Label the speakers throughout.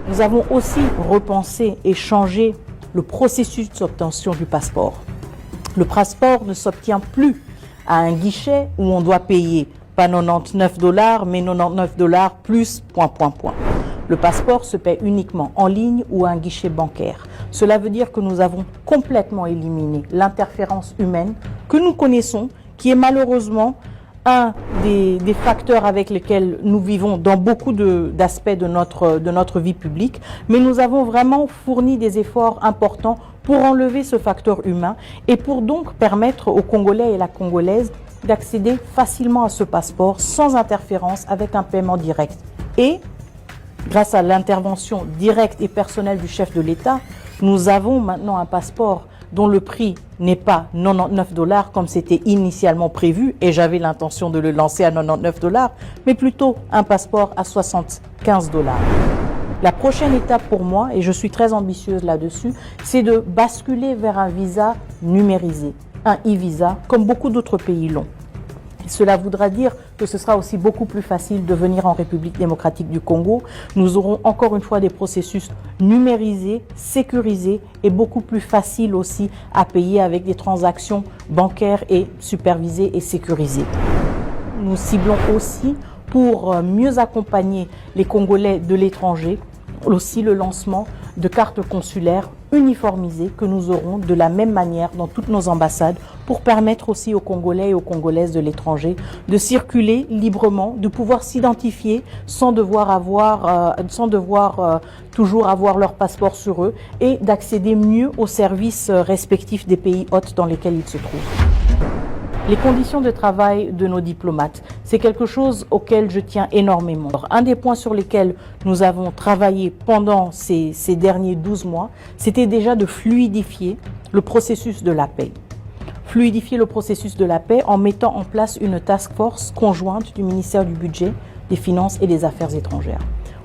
Speaker 1: Nous avons aussi repensé et changé le processus d'obtention du passeport. Le passeport ne s'obtient plus à un guichet où on doit payer pas 99 $, mais 99 $ plus ... Le passeport se paie uniquement en ligne ou à un guichet bancaire. Cela veut dire que nous avons complètement éliminé l'interférence humaine que nous connaissons, qui est malheureusement un des facteurs avec lesquels nous vivons dans beaucoup d'aspects de notre vie publique. Mais nous avons vraiment fourni des efforts importants pour enlever ce facteur humain et pour donc permettre aux Congolais et la Congolaise d'accéder facilement à ce passeport sans interférence avec un paiement direct. Et grâce à l'intervention directe et personnelle du chef de l'État, nous avons maintenant un passeport dont le prix n'est pas 99 $ comme c'était initialement prévu, et j'avais l'intention de le lancer à 99 $, mais plutôt un passeport à 75 $. La prochaine étape pour moi, et je suis très ambitieuse là-dessus, c'est de basculer vers un visa numérisé, un e-visa, comme beaucoup d'autres pays l'ont. Cela voudra dire que ce sera aussi beaucoup plus facile de venir en République démocratique du Congo. Nous aurons encore une fois des processus numérisés, sécurisés et beaucoup plus faciles aussi à payer avec des transactions bancaires et supervisées et sécurisées. Nous ciblons aussi pour mieux accompagner les Congolais de l'étranger aussi le lancement de cartes consulaires uniformisées que nous aurons de la même manière dans toutes nos ambassades pour permettre aussi aux Congolais et aux Congolaises de l'étranger de circuler librement, de pouvoir s'identifier sans devoir toujours avoir leur passeport sur eux et d'accéder mieux aux services respectifs des pays hôtes dans lesquels ils se trouvent. Les conditions de travail de nos diplomates, c'est quelque chose auquel je tiens énormément. Un des points sur lesquels nous avons travaillé pendant ces derniers 12 mois, c'était déjà de fluidifier le processus de la paix. Fluidifier le processus de la paix en mettant en place une task force conjointe du ministère du Budget, des Finances et des Affaires étrangères.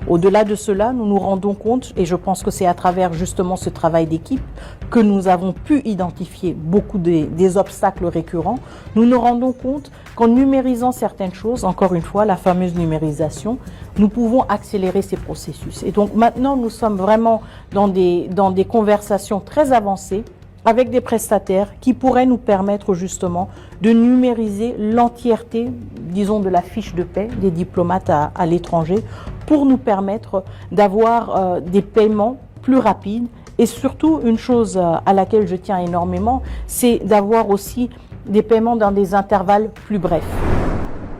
Speaker 1: Au-delà de cela, nous nous rendons compte, et je pense que c'est à travers justement ce travail d'équipe que nous avons pu identifier beaucoup des obstacles récurrents. Nous nous rendons compte qu'en numérisant certaines choses, encore une fois, la fameuse numérisation, nous pouvons accélérer ces processus. Et donc maintenant, nous sommes vraiment dans des conversations très avancées avec des prestataires qui pourraient nous permettre justement de numériser l'entièreté, disons, de la fiche de paie des diplomates à l'étranger pour nous permettre d'avoir des paiements plus rapides. Et surtout, une chose à laquelle je tiens énormément, c'est d'avoir aussi des paiements dans des intervalles plus brefs.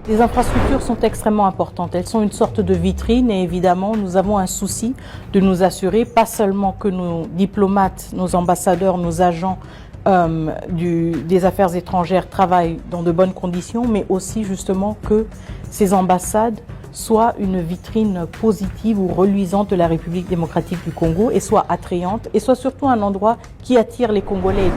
Speaker 1: Les infrastructures sont extrêmement importantes. Elles sont une sorte de vitrine et évidemment, nous avons un souci de nous assurer, pas seulement que nos diplomates, nos ambassadeurs, nos agents des affaires étrangères travaillent dans de bonnes conditions, mais aussi justement que ces ambassades soient une vitrine positive ou reluisante de la République démocratique du Congo et soient attrayantes et soient surtout un endroit qui attire les Congolais.